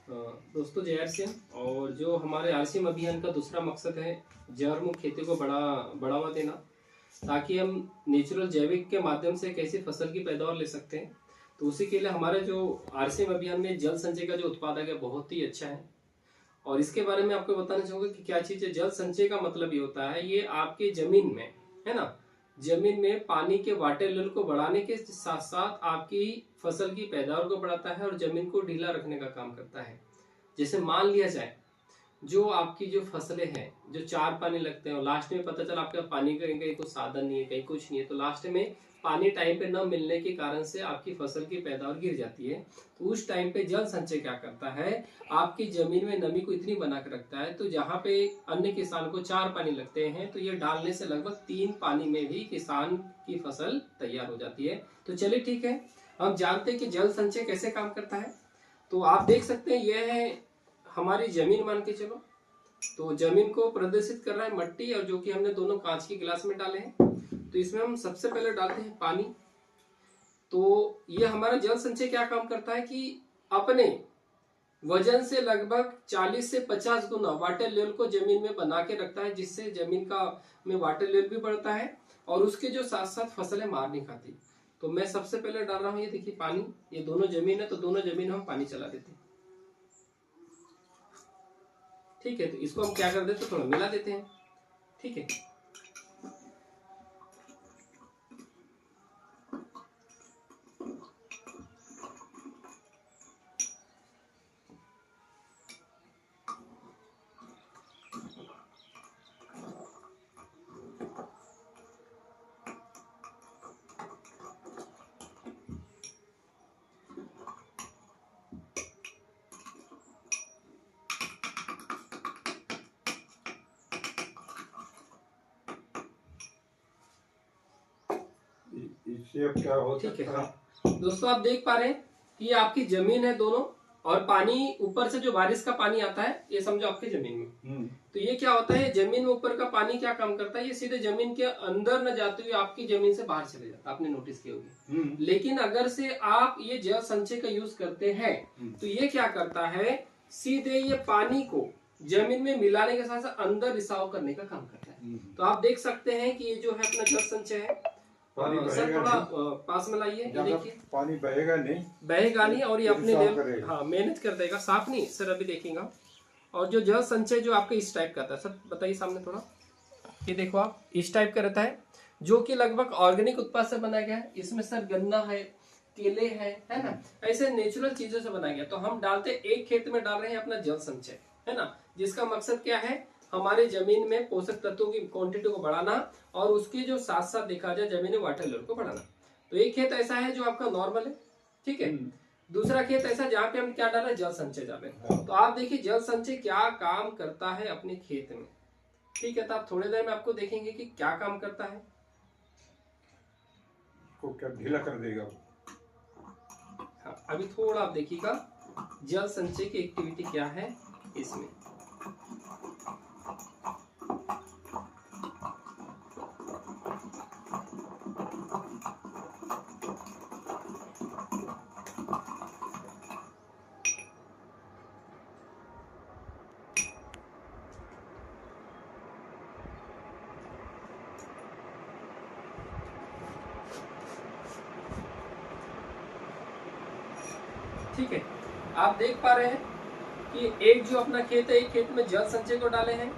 दोस्तों जय R C M. और जो हमारे आरसीएम अभियान का दूसरा मकसद है जैव मुक्त खेती को बढ़ावा देना, ताकि हम नेचुरल जैविक के माध्यम से कैसी फसल की पैदावार ले सकते हैं। तो उसी के लिए हमारे जो आरसीएम अभियान में जल संचय का जो उत्पादक है बहुत ही अच्छा है। और इसके बारे में आपको बताना चाहूंगा कि क्या चीज है। जल संचय का मतलब ये होता है, ये आपकी जमीन में है ना, जमीन में पानी के वाटर लेवल को बढ़ाने के साथ साथ आपकी फसल की पैदावार को बढ़ाता है और जमीन को ढीला रखने का काम करता है। जैसे मान लिया जाए जो आपकी जो फसलें हैं, जो चार पानी लगते हैं और लास्ट में पता चला आपका पानी का कहीं कुछ साधन नहीं है, कहीं कुछ नहीं है, तो लास्ट में पानी टाइम पे न मिलने के कारण से आपकी फसल की पैदावार गिर जाती है। तो उस टाइम पे जल संचय क्या करता है, आपकी जमीन में नमी को इतनी बना कर रखता है। तो जहाँ पे अन्य किसान को 4 पानी लगते हैं, तो ये डालने से लगभग 3 पानी में भी किसान की फसल तैयार हो जाती है। तो चलिए ठीक है, हम जानते हैं कि जल संचय कैसे काम करता है। तो आप देख सकते हैं यह है हमारी जमीन, मान के चलो। तो जमीन को प्रदर्शित कर रहा है मट्टी, और जो कि हमने दोनों कांच के गिलास में डाले हैं। तो इसमें हम सबसे पहले डालते हैं पानी। तो ये हमारा जल संचय क्या काम करता है कि अपने वजन से लगभग 40 से 50 गुना वाटर लेवल को जमीन में बना के रखता है, जिससे जमीन का में वाटर लेवल भी बढ़ता है और उसके जो साथ साथ फसलें मार नहीं खाती। तो मैं सबसे पहले डाल रहा हूँ, ये देखिए पानी, ये दोनों जमीन है, तो दोनों जमीन हम पानी चला देते हैं। ठीक है, तो इसको हम क्या कर देते हैं, थोड़ा मिला देते हैं। ठीक है, इससे अब क्या हो सकता है। दोस्तों आप देख पा रहे हैं कि आपकी जमीन है दोनों, और पानी ऊपर से जो बारिश का पानी आता है ये समझो आपकी जमीन में। तो ये क्या होता है, जमीन में ऊपर का पानी क्या काम करता है, ये सीधे जमीन के अंदर न जाते हुए आपकी जमीन से बाहर चले जाता है। आपने नोटिस किया होगी। लेकिन अगर से आप ये जल संचय का यूज करते हैं तो ये क्या करता है, सीधे ये पानी को जमीन में मिलाने के साथ साथ अंदर रिसाव करने का काम करता है। तो आप देख सकते हैं कि ये जो है अपना जल संचय है। सर थोड़ा पास में लाइए, देखिए पानी बहेगा नहीं और ये अपने लेवल मेहनत कर देगा, साफ नहीं सर अभी देखेगा। और जो जल संचय जो आपका इस टाइप का था, सर बताइए सामने थोड़ा, ये देखो आप इस टाइप का रहता है, जो कि लगभग ऑर्गेनिक उत्पाद से बनाया गया है। इसमें सर गन्ना है, केले है ना, ऐसे नेचुरल चीजों से बनाया गया। तो हम डालते एक खेत में डाल रहे हैं अपना जल संचय, है ना, जिसका मकसद क्या है, हमारे जमीन में पोषक तत्वों की क्वांटिटी को बढ़ाना और उसके जो साथ साथ देखा जाए जमीन में वाटर लेवल को बढ़ाना। तो एक खेत ऐसा है जो आपका नॉर्मल है, ठीक है। दूसरा खेत ऐसा जहाँ पे हम क्या डाल रहे हैं, जल संचय डाल रहे हैं। तो आप देखिए जल संचय क्या काम करता है अपने खेत में। ठीक है, तो आप थोड़ी देर में आपको देखेंगे कि क्या काम करता है। को क्या ढीला कर देगा। हाँ, अभी थोड़ा आप देखिएगा जल संचय की एक्टिविटी क्या है इसमें। ठीक है, आप देख पा रहे हैं कि एक जो अपना खेत है, एक खेत में जल संचय को डाले हैं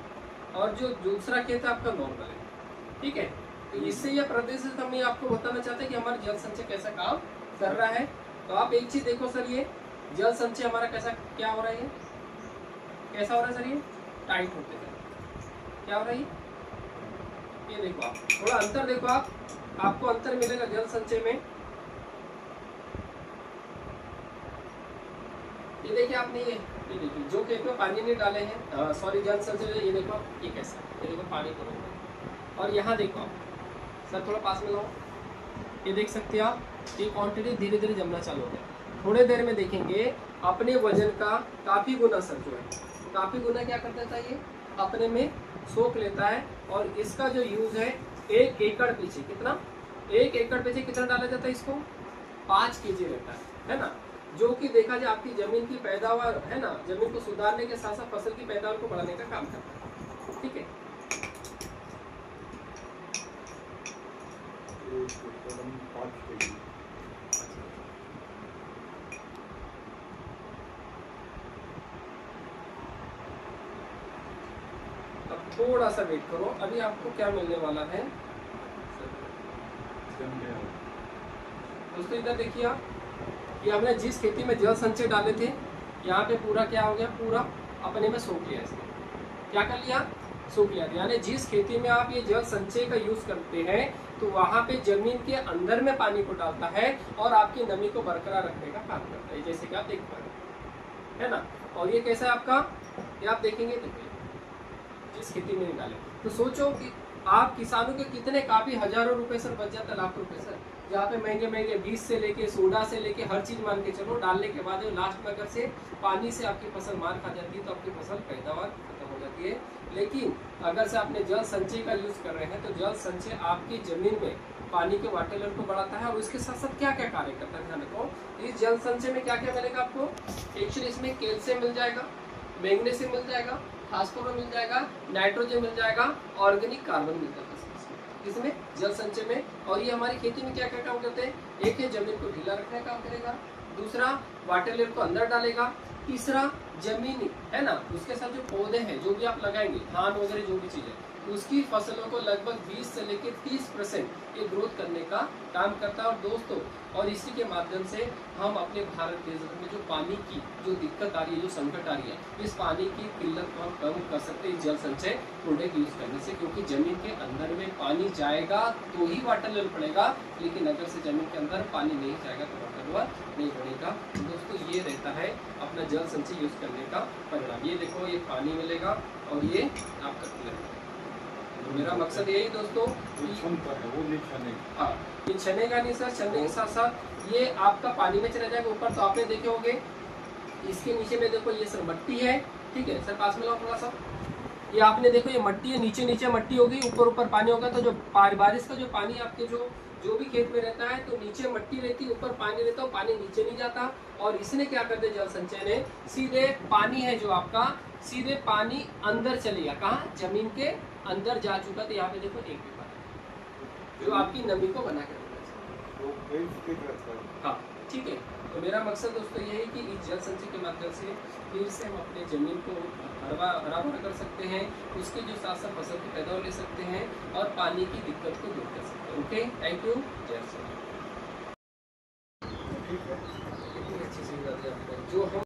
और जो दूसरा खेत है आपका नॉर्मल है। ठीक है, तो इससे यह प्रदर्शित हम आपको बताना चाहते हैं कि हमारा जल संचय कैसा काम कर रहा है। तो आप एक चीज देखो सर, ये जल संचय हमारा कैसा क्या हो रहा है, कैसा हो रहा है सर, ये टाइट होते हैं, क्या हो रहा है ये देखो आप थोड़ा अंतर देखो, आपको अंतर मिलेगा जल संचय में। ये देखिए आपने ये देखिए जो खेत में पानी नहीं डाले हैं, सॉरी जल संचय, ये देखो ये कैसा, ये देखो पानी करो। और यहाँ देखो आप सर थोड़ा पास में लाओ, ये देख सकते हैं आप, ये क्वांटिटी धीरे धीरे जमना चालू हो गया। थोड़े देर में देखेंगे अपने वजन का काफी गुना सर जो है, काफी गुना क्या कर देता है, ये अपने में सोख लेता है। और इसका जो यूज है 1 एकड़ पीछे कितना, 1 एकड़ पीछे कितना डाला जाता है इसको, 5 kg रहता है ना। जो कि देखा जाए आपकी जमीन की पैदावार है ना, जमीन को सुधारने के साथ साथ फसल की पैदावार को बढ़ाने का काम करता है। ठीक है, अब थोड़ा सा वेट करो, अभी आपको क्या मिलने वाला है दोस्तों। इधर देखिए आप कि हमने जिस खेती में जल संचय डाले थे, यहाँ पे पूरा क्या हो गया, पूरा अपने में सोख लिया। इसने क्या कर लिया, सोख लिया। यानी जिस खेती में आप ये जल संचय का यूज करते हैं तो वहां पे जमीन के अंदर में पानी को डालता है और आपकी नमी को बरकरार रखने का काम करता है, जैसे कि आप देख पा रहे है ना। और ये कैसा है आपका, ये आप देखेंगे जिस खेती में डाले, तो सोचो कि आप किसानों के कितने काफी हजारों रुपए सर बच जाता है, लाखों रुपए सर, जहाँ पे महंगे महंगे बीज से लेके सोडा से लेके हर चीज मान के चलो, डालने के बाद लास्ट में अगर से पानी से आपकी फसल मार खा जाती है तो आपकी फसल पैदावार खत्म हो जाती है। लेकिन अगर से आपने जल संचय का यूज कर रहे हैं तो जल संचय आपकी जमीन में पानी के वाटर लेवल को बढ़ाता है और उसके साथ साथ क्या क्या कार्य करता है ध्यान रखो। इस जल संचय में क्या क्या मिलेगा आपको, एक्चुअली इसमें कैल्शियम मिल जाएगा, मैग्नीशियम मिल जाएगा, फास्फोरस मिल जाएगा, नाइट्रोजन मिल जाएगा, ऑर्गेनिक कार्बन मिल जाएगा इसमें जल संचय में। और ये हमारी खेती में क्या क्या काम करते हैं, एक है जमीन को ढीला रखने का काम करेगा, दूसरा वाटर लेवल को अंदर डालेगा, तीसरा जमीन है ना उसके साथ जो पौधे हैं जो भी आप लगाएंगे, धान वगैरह जो भी चीज है, उसकी फसलों को लगभग 20 से लेकर 30% ये ग्रोथ करने का काम करता है। और दोस्तों, और इसी के माध्यम से हम अपने भारत देश में जो पानी की जो दिक्कत आ रही है, जो संकट आ रही है, इस पानी की किल्लत को हम कम कर सकते हैं जल संचय प्रोडक्ट यूज करने से। क्योंकि जमीन के अंदर में पानी जाएगा तो ही वाटर लेवल बढ़ेगा, लेकिन अगर से जमीन के अंदर पानी नहीं जाएगा तो वाटर लेवल नहीं बढ़ेगा। तो दोस्तों ये रहता है अपना जल संचय यूज करने का परिणाम। ये देखो, ये पानी मिलेगा और ये आपका किल्लत। तो मेरा मकसद यही दोस्तों, हाँ ये छनेगा नहीं सर, छनने के साथ साथ ये आपका पानी में चला जाएगा ऊपर। तो आपने देखे होंगे इसके नीचे में देखो ये सर मट्टी है, ठीक है सर पास में लाओ थोड़ा सा, ये आपने देखो ये मट्टी है, नीचे नीचे मट्टी होगी, ऊपर ऊपर पानी होगा। तो जो बारिश का जो पानी आपके जो भी खेत में रहता है तो नीचे मट्टी रहती है, ऊपर पानी रहता है, पानी नीचे नहीं जाता। और इसने क्या कर दिया, जल संचय ने सीधे पानी है जो आपका, सीधे पानी अंदर चलेगा, कहाँ, जमीन के अंदर जा चुका। तो यहाँ पे देखो एक भी पानी जो आपकी नमी को बना के रखता है। हाँ ठीक है। तो मेरा मकसद दोस्तों ये है कि इस जल संचय के माध्यम से फिर से हम अपने जमीन को हरा भरा कर सकते हैं, उसके जो साथ साथ फसल की पैदावार ले सकते हैं और पानी की दिक्कत को दूर कर सकते हैं। ओके, थैंक यू, जय श्री राम। कितनी अच्छी चीज जो हम